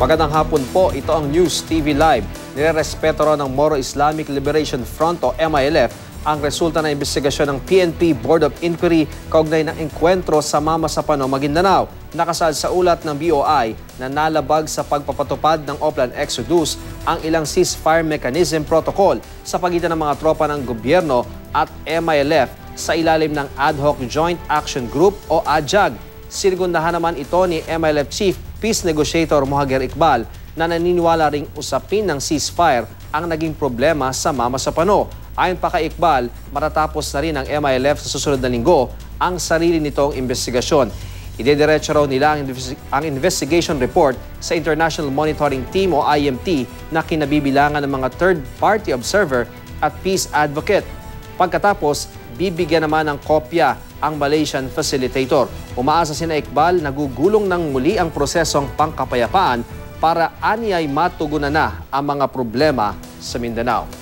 Magandang hapon po, ito ang News TV Live. Nirerespeto raw ng Moro Islamic Liberation Front o MILF ang resulta ng investigasyon ng PNP Board of Inquiry kaugnay ng engkwentro sa Mama Sapano, Maguindanao. Nakasaad sa ulat ng BOI na nalabag sa pagpapatupad ng Oplan Exodus ang ilang ceasefire mechanism protocol sa pagitan ng mga tropa ng gobyerno at MILF sa ilalim ng Ad Hoc Joint Action Group o AJAG. Sinigundahan naman ito ni MILF Chief Peace Negotiator Mohager Iqbal na naniniwala ring usapin ng ceasefire ang naging problema sa Mama Sapano. Ayon pa kay Iqbal, matatapos na rin ng MILF sa susunod na linggo ang sarili nitong investigasyon. Idediretso raw nila ang investigation report sa International Monitoring Team o IMT na kinabibilangan ng mga third-party observer at peace advocate. Pagkatapos, bibigyan naman ng kopya ang Malaysian facilitator. Umaasa sina Iqbal na gugulong ng muli ang prosesong pangkapayapaan para aniyay matugunan na ang mga problema sa Mindanao.